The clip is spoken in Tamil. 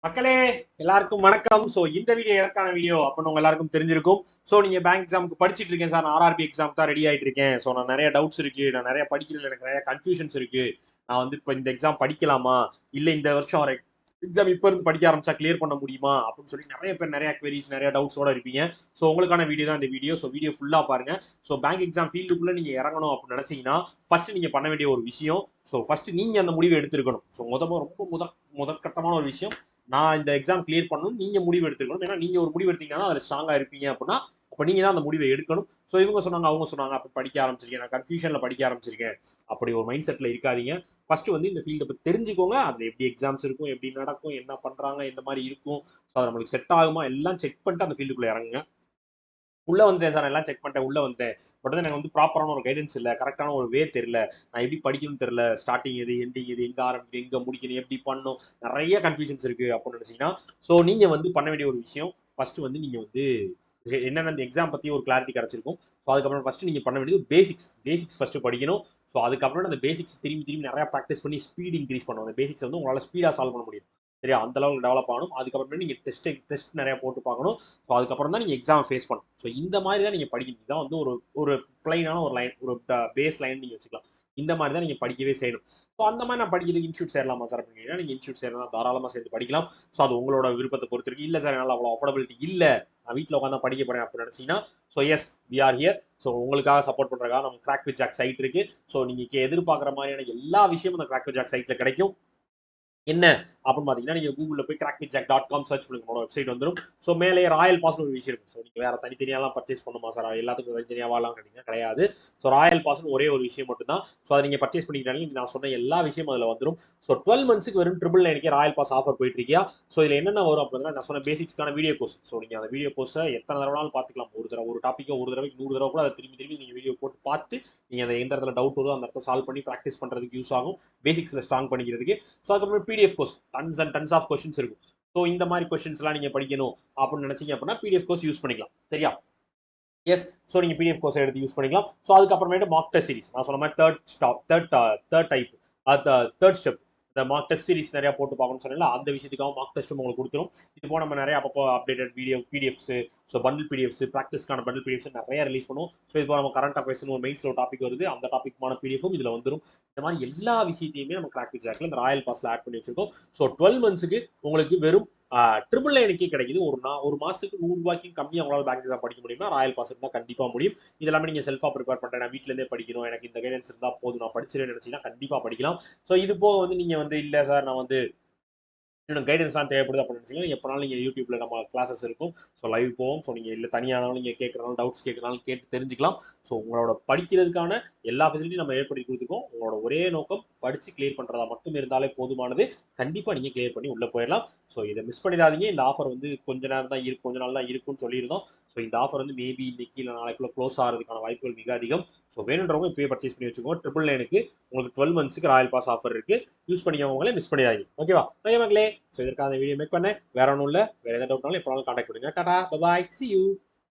மக்களே, எல்லாருக்கும் வணக்கம். ஸோ இந்த வீடியோ எதற்கான வீடியோ அப்படின்னு உங்க எல்லாருக்கும் தெரிஞ்சிருக்கும். ஸோ நீங்க பேங்க் எக்ஸாமுக்கு படிச்சிட்டு இருக்கேன் சார், நான் ஆர்ஆர்பி எக்ஸாம் தான் ரெடி ஆயிட்டு இருக்கேன். ஸோ நான் நிறைய டவுட்ஸ் இருக்கு, நான் நிறைய படிக்கல, எனக்கு நிறைய கன்ஃபியூஷன்ஸ் இருக்கு. நான் வந்து இப்போ இந்த எக்ஸாம் படிக்கலாமா, இல்லை இந்த வருஷம் வர எக்ஸாம் இப்போ இருந்து படிக்க ஆரம்பிச்சா கிளியர் பண்ண முடியுமா அப்படின்னு சொல்லி நிறைய பேர் நிறைய queries நிறைய டவுட்ஸோட இருப்பீங்க. ஸோ உங்களுக்கான வீடியோ தான் இந்த வீடியோ. ஸோ வீடியோ ஃபுல்லா பாருங்க. ஸோ பேங்க் எக்ஸாம் ஃபீல்டுக்குள்ள நீங்க இறங்கணும் அப்படின்னு நினைச்சீங்கன்னா ஃபர்ஸ்ட் நீங்க பண்ண வேண்டிய ஒரு விஷயம், ஸோ ஃபர்ஸ்ட் நீங்க அந்த முடிவை எடுத்திருக்கணும். ஸோ ரொம்ப முதற்கட்டமான ஒரு விஷயம், நான் இந்த எக்ஸாம் கிளியர் பண்ணணும் நீங்க முடிவு எடுத்துக்கணும். ஏன்னா நீங்க ஒரு முடிவு எடுத்தீங்கன்னா அதுல ஸ்ட்ராங்கா இருப்பீங்க அப்படின்னா அப்ப நீங்க தான் அந்த முடிவை எடுக்கணும். ஸோ இவங்க சொன்னாங்க அவங்க சொன்னாங்க அப்ப படிக்க ஆரம்பிச்சிருக்கேன், நான் கன்ஃபியூஷன்ல படிக்க ஆரம்பிச்சிருக்கேன், அப்படி ஒரு மைண்ட் செட்ல இருக்காதீங்க. ஃபர்ஸ்ட் வந்து இந்த ஃபீல்டை பத்தி தெரிஞ்சுக்கோங்க, அதுல எப்படி எக்ஸாம்ஸ் இருக்கும், எப்படி நடக்கும், என்ன பண்றாங்க, எந்த மாதிரி இருக்கும், ஸோ அது நம்மளுக்கு செட் ஆகுமா எல்லாம் செக் பண்ணிட்டு அந்த ஃபீல்டுக்குள்ள இறங்குங்க. உள்ள வந்துட்டேன் சார், எல்லாம் செக் பண்ணிட்டேன், உள்ள வந்துட்டேன், பட் வந்து எனக்கு வந்து ப்ராப்பரான ஒரு கைடன்ஸ் இல்லை, கரெக்டான ஒரு வே தெரியல, நான் எப்படி படிக்கணும்னு தெரியல, ஸ்டார்டிங் எது எண்டிங் எது, எங்க ஆரம்பிக்கும் எங்க முடிக்கணும் எப்படி பண்ணணும், நிறைய கன்ஃபியூஷன்ஸ் இருக்கு அப்படின்னு நினைச்சீங்கன்னா ஸோ நீங்க வந்து பண்ண வேண்டிய ஒரு விஷயம், ஃபர்ஸ்ட் வந்து நீங்க வந்து என்னென்ன இந்த எக்ஸாம் பத்தி ஒரு கிளாரிட்டி கிடைச்சிருக்கும். ஸோ அதுக்கப்புறம் ஃபர்ஸ்ட் நீங்க பண்ண வேண்டியது பேசிக்ஸ் ஃபர்ஸ்ட் படிக்கணும். ஸோ அதுக்கப்புறம் அந்த பேசிக்ஸ் திரும்பி திரும்பி நிறைய ப்ராக்டிஸ் பண்ணி ஸ்பீட் இன்க்ரீஸ் பண்ணுவோம். அந்த பேசிக்ஸ் வந்து உங்களால ஸ்பீடா சால்வ் பண்ண முடியும். சரியா, அந்த அளவுக்கு டெவலப் ஆகணும். அதுக்கப்புறம் நீங்க டெஸ்ட் நிறைய போட்டு பார்க்கணும். ஸோ அதுக்கப்புறம் தான் நீங்க எக்ஸாம் ஃபேஸ் பண்ணணும். ஸோ இந்த மாதிரி தான் நீங்க படிக்கணும். இதான் வந்து ஒரு ஒரு பிளைனான ஒரு லைன், ஒரு பேஸ் லைன் நீங்க வச்சுக்கலாம். இந்த மாதிரி தான் நீங்க படிக்கவே செய்யணும். ஸோ அந்த மாதிரி நான் படிக்கிறதுக்கு இன்ஸ்டியூட் சேரலாமா சார் அப்படின்னா, நீங்க இன்ஸ்டியூட் சேரலாம், தாராளமா சேர்ந்து படிக்கலாம். ஸோ அது உங்களோட விருப்பத்தை பொறுத்து இருக்கு. இல்ல சார் என்னால அவ்வளோ அஃபோர்டபிலிட்டி இல்ல, நான் வீட்டில் உட்காந்து படிக்க போறேன் அப்படின்னு நினைச்சீங்கன்னா so yes we are here. So உங்களுக்காக சப்போர்ட் பண்றதுக்காக நம்ம கிராக் வித் ஜாக் சைட் இருக்கு. ஸோ நீங்க எதிர்பார்க்குற மாதிரியான எல்லா விஷயமும் அந்த கிராக் வித் ஜாக் சைட்ல கிடைக்கும். என்ன அப்படின்னு பாத்தீங்கன்னா, நீங்க கூகுள்ல போய் crackmitjack.com சர்ச் பண்ணுங்க, உங்களோட வெப்சைட் வந்துடும். ஸோ மேலே ராயல் பாஸ் ஒரு விஷயம் இருக்கும். ஸோ நீங்க வேற தனித்தனியாலாம் பர்ச்சேஸ் பண்ணுமா சார், எல்லாத்துக்கும் தனித்தனியாவாலாம் கேட்டீங்கன்னா கிடையாது. ஸோ ராயல் பாஸ் ஒரே ஒரு விஷயம் மட்டும் தான். ஸோ அதை நீங்க பர்ச்சேஸ் பண்ணிக்கிட்டாலும் நான் சொன்ன எல்லா விஷயமும் அதுல வந்துடும். ஸோ 12 மந்த்ஸ்க்கு வெறும் 999 ராயல் பாஸ் ஆஃபர் போயிட்டு இருக்கியா. ஸோ இதுல என்னென்ன வரும் அப்படின்னா, நான் சொன்ன பேசிக்ஸ்க்கான வீடியோ கோர்ஸ். ஸோ நீங்க அந்த வீடியோ கோர்ஸை எத்தனை தடவைனாலும் பார்த்துக்கலாம். ஒரு தடவை ஒரு டாப்பிக்கோ ஒரு தடவைக்கு 100 தடவை கூட அதை திரும்பி திரும்பி நீங்க வீடியோ போட்டு பார்த்து நீங்க அந்த எந்த இடத்துல டவுட் வருதோ அந்த இடத்த சால்வ் பண்ணி ப்ராக்டிஸ் பண்றதுக்கு யூஸ் ஆகும், பேசிக்ஸ்ல ஸ்ட்ராங் பண்ணிக்கிறதுக்கு. ஸோ அதுக்கப்புறம் PDF course tons and tons of questions இருக்கும். ஸோ இந்த மாதிரி கொஸ்டின்ஸ்லாம் நீங்க படிக்கணும் அப்படின்னு நினைச்சீங்க அப்படின்னா பிடிஎஃப் கோர்ஸ் யூஸ் பண்ணிக்கலாம். சரியா, எஸ். ஸோ நீங்க பிடிஎஃப் கோர்ஸ் எடுத்து யூஸ் பண்ணிக்கலாம். ஸோ அதுக்கப்புறமேட்டு மார்க் டெஸ்ட் சீரிஸ், நான் சொன்ன மாதிரி தேர்ட் டைப், தேர்ட் ஸ்டெப், இந்த மார்க் டெஸ்ட் சீரிஸ் நிறைய போட்டு பார்க்கணும்னு சொன்னீங்களா, அந்த விஷயத்துக்காக மார்க் டெஸ்ட்டும் உங்களுக்கு கொடுத்துரும். இது போல நம்ம நிறைய அப்பப்போ updated PDFs, so bundle PDFs, ப்ராக்டிஸ்க்கான பண்டில் பிடிஎஃப்ஸ் நிறைய ரிலீஸ் பண்ணுவோம். ஸோ இது போல நம்ம கரண்ட் அஃபேர்ஸ் ஒரு மெயின்ஸ்ல ஒரு டாபிக் வருது, அந்த டாபிக்மான பிடிஎஃபும் இதுல வந்துடும். இந்த மாதிரி எல்லா விஷயத்தையுமே நம்ம கிராக் வித் ஜாக்ல இந்த ராயல் பாஸ்ல ஆட் பண்ணி வச்சிருக்கோம். ஸோ 12 மந்த்ஸ்க்கு உங்களுக்கு வெறும் ட்ரிபிள் நைனுக்கே கிடைக்குது. ஒரு மாசத்துக்கு 100 ரூபாய்க்கும் கம்மி அவங்களால பேங்க் எக்ஸாம் படிக்க முடியுமா, ராயல் பாஸ் இருந்தா கண்டிப்பா முடியும். இது எல்லாமே நீங்க செல்ஃபா ப்ரிப்பேர் பண்றேன், நான் வீட்ல இருந்தே படிக்கணும், எனக்கு இந்த கைடன்ஸ் இருந்தா போதும், நான் படிச்சிருவேன் நினைச்சீங்கன்னா கண்டிப்பா படிக்கலாம். ஸோ இது போக வந்து நீங்க வந்து இல்ல சார் நான் வந்து இன்னும் கைடன்ஸ்லாம் தேவைப்படுது அப்படின்னு நினைச்சீங்கன்னா எப்போனாலும் நீங்கள் யூடியூப்ல நம்ம கிளாஸஸ் இருக்கும். ஸோ லைவ் போவோம். ஸோ நீங்கள் இல்லை தனியானாலும் நீங்கள் கேட்குறனாலும் டவுட்ஸ் கேட்குறனாலும் கேட்டு தெரிஞ்சுக்கலாம். ஸோ உங்களோட படிக்கிறதுக்கான எல்லா ஃபெசிலிட்டியும் நம்ம ஏற்படுத்தி கொடுத்துருக்கோம். உங்களோட ஒரே நோக்கம் படிச்சு கிளியர் பண்றதா மட்டும் இருந்தாலே போதுமானது. கண்டிப்பா நீங்க கிளியர் பண்ணி உள்ள போயிடலாம். ஸோ இதை மிஸ் பண்ணிடாதீங்க. இந்த ஆஃபர் வந்து கொஞ்ச நேரம் தான் இருக்கும், கொஞ்ச நாள் தான் இருக்கும்னு சொல்லியிருந்தோம். ஸோ இந்த ஆஃபர் வந்து மேபி இன்னைக்கு இல்லை நாளைக்குள்ள க்ளோஸ் ஆகிறதுக்கான வாய்ப்புகள் மிக அதிகம். ஸோ வேணுன்றவங்க இப்பயே பர்ச்சேஸ் பண்ணி வச்சுக்கோங்க. ட்ரிபிள் நைனுக்கு உங்களுக்கு 12 மந்த்ஸ்க்கு ராயல் பாஸ் ஆஃபர் இருக்கு. யூஸ் பண்ணிக்கவங்களே மிஸ் பண்ணிடாதீங்க. ஓகேவா, ஓகே மக்களே. ஸோ இதற்கான வீடியோ மேக் பண்ணேன். வேற ஒன்றும் இல்லை, வேற எதாவது டவுட்னாலும் எப்போனாலும் கான்டாக்ட் பண்ணுங்க. டாடா, பாய், சி யூ.